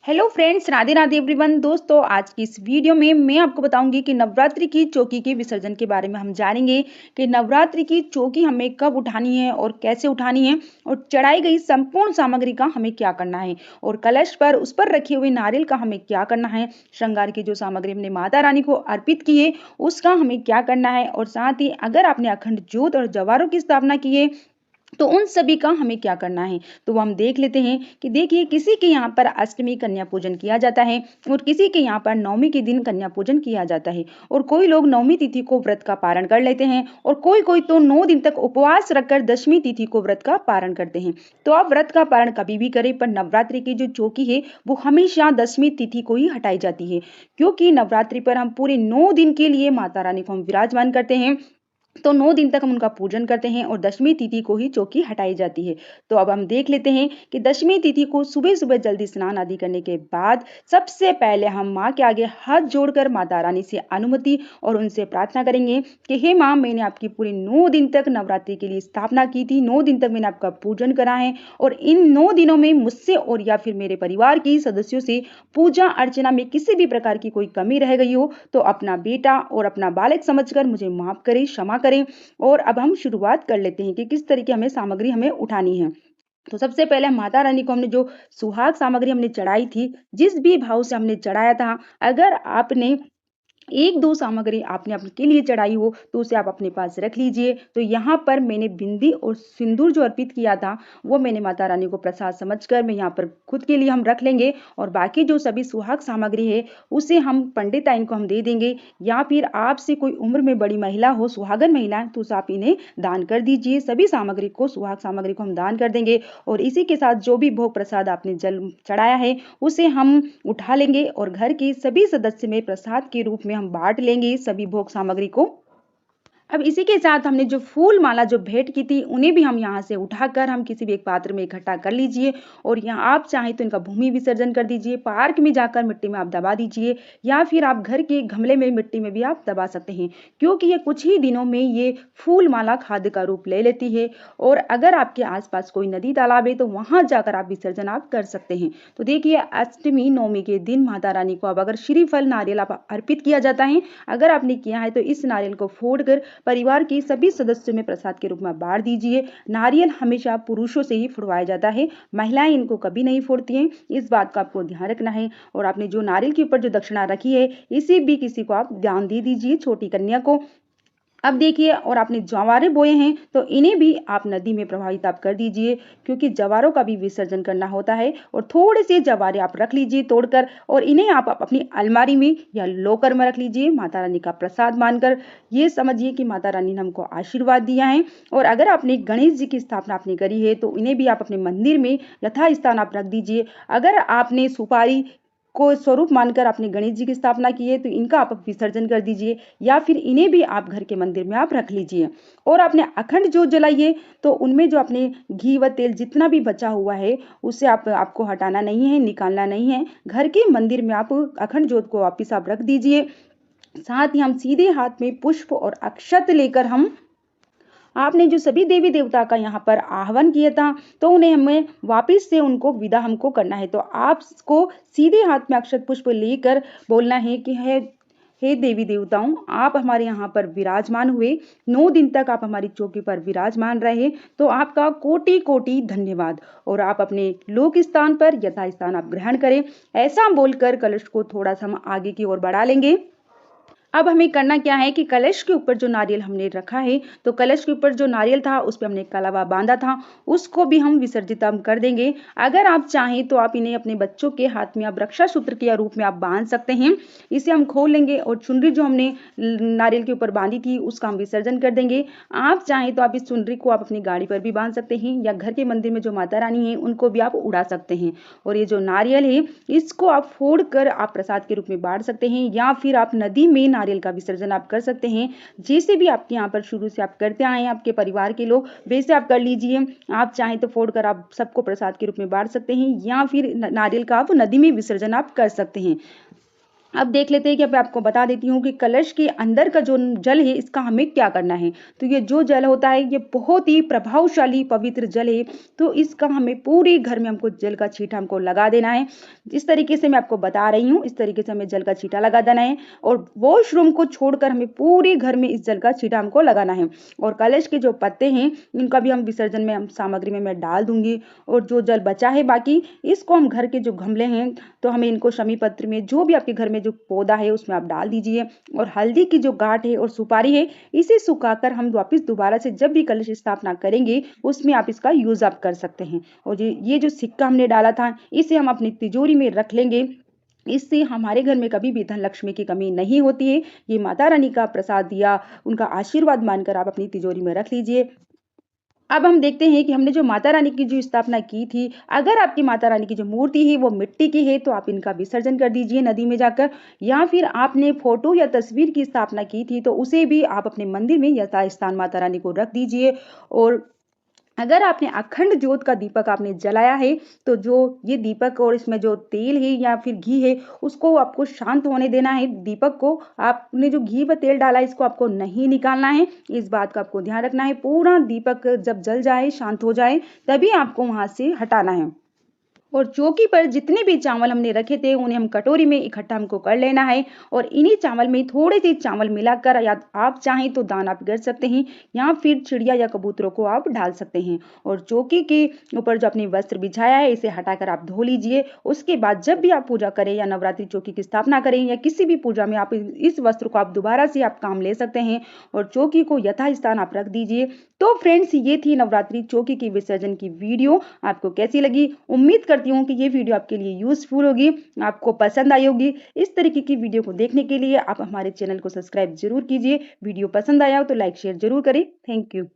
Hello friends, Radhe Radhe everyone. दोस्तों, आज की इस वीडियो में मैं आपको बताऊंगी कि नवरात्रि की चौकी के विसर्जन के बारे में हम जानेंगे कि नवरात्रि की चौकी हमें कब उठानी है और कैसे उठानी है, और चढ़ाई गई संपूर्ण सामग्री का हमें क्या करना है, और कलश पर उस पर रखे हुए नारियल का हमें क्या करना है, श्रृंगार की जो सामग्री हमने माता रानी को अर्पित की है उसका हमें क्या करना है, और साथ ही अगर आपने अखंड ज्योत और जवारों की स्थापना की है तो उन सभी का हमें क्या करना है। तो वो हम देख लेते हैं कि देखिए, किसी के यहाँ पर अष्टमी कन्या पूजन किया जाता है और किसी के यहाँ पर नवमी के दिन कन्या पूजन किया जाता है, और कोई लोग नवमी तिथि को व्रत का पारण कर लेते हैं और कोई कोई तो 9 दिन तक उपवास रखकर दशमी तिथि को व्रत का पारण करते हैं। तो आप व्रत का पारण कभी भी करें, पर नवरात्रि की जो चौकी है वो हमेशा दशमी तिथि को ही हटाई जाती है, क्योंकि नवरात्रि पर हम पूरे 9 दिन के लिए माता रानी को हम विराजमान करते हैं। तो 9 दिन तक हम उनका पूजन करते हैं और दशमी तिथि को ही चौकी हटाई जाती है। तो अब हम देख लेते हैं कि दशमी तिथि को सुबह सुबह जल्दी स्नान आदि करने के बाद सबसे पहले हम माँ के आगे हाथ जोड़कर माता रानी से अनुमति और उनसे प्रार्थना करेंगे कि हे माँ, मैंने आपकी पूरे 9 दिन तक नवरात्रि के लिए स्थापना की थी, 9 दिन तक मैंने आपका पूजन करा है, और इन 9 दिनों में मुझसे और या फिर मेरे परिवार के सदस्यों से पूजा अर्चना में किसी भी प्रकार की कोई कमी रह गई हो तो अपना बेटा और अपना बालक समझकर मुझे माफ करें, क्षमा करें। और अब हम शुरुआत कर लेते हैं कि किस तरीके हमें सामग्री हमें उठानी है। तो सबसे पहले माता रानी को हमने जो सुहाग सामग्री हमने चढ़ाई थी, जिस भी भाव से हमने चढ़ाया था, अगर आपने एक दो सामग्री आपने आपके लिए चढ़ाई हो तो उसे आप अपने पास रख लीजिए। तो यहाँ पर मैंने बिंदी और सिंदूर जो अर्पित किया था वो मैंने माता रानी को प्रसाद समझकर मैं यहाँ पर खुद के लिए हम रख लेंगे, और बाकी जो सभी सुहाग सामग्री है उसे हम पंडित आइन को हम दे देंगे, या फिर आपसे कोई उम्र में बड़ी महिला हो, सुहागन महिला है, तो उसे आप इन्हें दान कर दीजिए। सभी सामग्री को, सुहाग सामग्री को हम दान कर देंगे, और इसी के साथ जो भी भोग प्रसाद आपने जल चढ़ाया है उसे हम उठा लेंगे और घर के सभी सदस्य में प्रसाद के रूप में हम बांट लेंगे सभी भोग सामग्री को। अब इसी के साथ हमने जो फूल माला जो भेंट की थी उन्हें भी हम यहाँ से उठाकर हम किसी भी एक पात्र में इकट्ठा कर लीजिए, और यहाँ आप चाहें तो इनका भूमि विसर्जन कर दीजिए, पार्क में जाकर मिट्टी में आप दबा दीजिए, या फिर आप घर के गमले में मिट्टी में भी आप दबा सकते हैं, क्योंकि ये कुछ ही दिनों में ये फूल माला खाद्य का रूप ले लेती है। और अगर आपके आसपास कोई नदी तालाब है तो वहां जाकर आप विसर्जन आप कर सकते हैं। तो देखिए, अष्टमी नवमी के दिन माता रानी को अब अगर श्रीफल नारियल आप अर्पित किया जाता है, अगर आपने किया है तो इस नारियल को फोड़कर परिवार के सभी सदस्यों में प्रसाद के रूप में बांट दीजिए। नारियल हमेशा पुरुषों से ही फोड़वाया जाता है, महिलाएं इनको कभी नहीं फोड़ती हैं, इस बात का आपको ध्यान रखना है। और आपने जो नारियल के ऊपर जो दक्षिणा रखी है इसी भी किसी को आप दान दे दीजिए, छोटी कन्या को। अब देखिए, और आपने जवारे बोए हैं तो इन्हें भी आप नदी में प्रवाहित आप कर दीजिए, क्योंकि जवारों का भी विसर्जन करना होता है। और थोड़े से जवारे आप रख लीजिए तोड़कर, और इन्हें आप अपनी अलमारी में या लॉकर में रख लीजिए माता रानी का प्रसाद मानकर। ये समझिए कि माता रानी ने हमको आशीर्वाद दिया है। और अगर आपने गणेश जी की स्थापना आपने करी है तो इन्हें भी आप अपने मंदिर में यथा स्थान आप रख दीजिए। अगर आपने सुपारी को स्वरूप मानकर आपने गणेश जी की स्थापना की है तो इनका आप विसर्जन कर दीजिए, या फिर इन्हें भी आप घर के मंदिर में आप रख लीजिए। और आपने अखंड ज्योत जलाइए तो उनमें जो अपने घी व तेल जितना भी बचा हुआ है उसे आपको हटाना नहीं है, निकालना नहीं है। घर के मंदिर में आप अखंड ज्योत को वापिस आप रख दीजिए। साथ ही हम सीधे हाथ में पुष्प और अक्षत लेकर हम, आपने जो सभी देवी देवता का यहाँ पर आह्वान किया था तो उन्हें हमें वापिस से उनको विदा हमको करना है। तो आपको सीधे हाथ में अक्षत पुष्प लेकर बोलना है कि हे देवी देवताओं, आप हमारे यहाँ पर विराजमान हुए, 9 दिन तक आप हमारी चौकी पर विराजमान रहे, तो आपका कोटि कोटि धन्यवाद। और आप अपने लोक स्थान पर यथा स्थान आप ग्रहण करें। ऐसा बोलकर कलश को थोड़ा सा हम आगे की ओर बढ़ा लेंगे। अब हमें करना क्या है कि कलश के ऊपर जो नारियल हमने रखा है, तो कलश के ऊपर जो नारियल था उस पे हमने कलावा बांधा था, उसको भी हम विसर्जित हम कर देंगे। अगर आप चाहें तो आप इन्हें अपने बच्चों के हाथ में आप रक्षा सूत्र के रूप में आप बांध सकते हैं। इसे हम खोल लेंगे और चुनरी जो हमने नारियल के ऊपर बांधी थी उसका हम विसर्जन कर देंगे। आप चाहें तो आप इस चुनरी को आप अपनी गाड़ी पर भी बांध सकते हैं, या घर के मंदिर में जो माता रानी है उनको भी आप उड़ा सकते हैं। और ये जो नारियल है इसको आप फोड़ कर आप प्रसाद के रूप में बांट सकते हैं, या फिर आप नदी में नारियल का विसर्जन आप कर सकते हैं। जैसे भी आपके यहाँ पर शुरू से आप करते आए हैं आपके परिवार के लोग, वैसे आप कर लीजिए। आप चाहें तो फोड़कर आप सबको प्रसाद के रूप में बांट सकते हैं, या फिर नारियल का आप नदी में विसर्जन आप कर सकते हैं। अब देख लेते हैं कि अब मैं आपको बता देती हूँ कि कलश के अंदर का जो जल है इसका हमें क्या करना है। तो ये जो जल होता है ये बहुत ही प्रभावशाली पवित्र जल है। तो इसका हमें पूरे घर में हमको जल का छींटा हमको लगा देना है। जिस तरीके से मैं आपको बता रही हूँ इस तरीके से हमें जल का छींटा लगा देना है और वॉशरूम को छोड़कर हमें पूरे घर में इस जल का छींटा हमको लगाना है। और कलश के जो पत्ते हैं इनका भी हम विसर्जन में हम सामग्री में मैं डाल दूंगी। और जो जल बचा है बाकी इसको हम घर के जो गमले हैं तो हमें इनको शमी पत्र में जो भी आपके घर में जो पौधा है उसमें आप डाल दीजिए। और हल्दी की जो गांठ है और सुपारी है इसे सुखाकर हम वापस दोबारा से जब भी कलश स्थापना करेंगे उसमें आप इसका यूज आप कर सकते हैं। और ये जो सिक्का हमने डाला था इसे हम अपनी तिजोरी में रख लेंगे। इससे हमारे घर में कभी भी धन लक्ष्मी की कमी नहीं होती है। ये माता रानी का प्रसाद दिया उनका आशीर्वाद मानकर आप अपनी तिजोरी में रख लीजिए। अब हम देखते हैं कि हमने जो माता रानी की जो स्थापना की थी, अगर आपकी माता रानी की जो मूर्ति है वो मिट्टी की है तो आप इनका विसर्जन कर दीजिए नदी में जाकर। या फिर आपने फोटो या तस्वीर की स्थापना की थी तो उसे भी आप अपने मंदिर में यथास्थान माता रानी को रख दीजिए। और अगर आपने अखंड ज्योत का दीपक आपने जलाया है तो जो ये दीपक और इसमें जो तेल है या फिर घी है उसको आपको शांत होने देना है। दीपक को आपने जो घी व तेल डाला है इसको आपको नहीं निकालना है। इस बात का आपको ध्यान रखना है। पूरा दीपक जब जल जाए शांत हो जाए तभी आपको वहां से हटाना है। और चौकी पर जितने भी चावल हमने रखे थे उन्हें हम कटोरी में इकट्ठा हमको कर लेना है। और इन्हीं चावल में थोड़े से चावल मिलाकर या आप चाहें तो दान आप कर सकते हैं या फिर चिड़िया या कबूतरों को आप डाल सकते हैं। और चौकी के ऊपर जो अपने वस्त्र बिछाया है इसे हटाकर आप धो लीजिए। उसके बाद जब भी आप पूजा करें या नवरात्रि चौकी की स्थापना करें या किसी भी पूजा में आप इस वस्त्र को आप दोबारा से आप काम ले सकते हैं। और चौकी को यथास्थान आप रख दीजिए। तो फ्रेंड्स ये थी नवरात्रि चौकी की विसर्जन की वीडियो। आपको कैसी लगी? उम्मीद करती हूँ कि ये वीडियो आपके लिए यूजफुल होगी, आपको पसंद आई होगी। इस तरीके की वीडियो को देखने के लिए आप हमारे चैनल को सब्सक्राइब जरूर कीजिए। वीडियो पसंद आया हो तो लाइक शेयर जरूर करें। Thank you.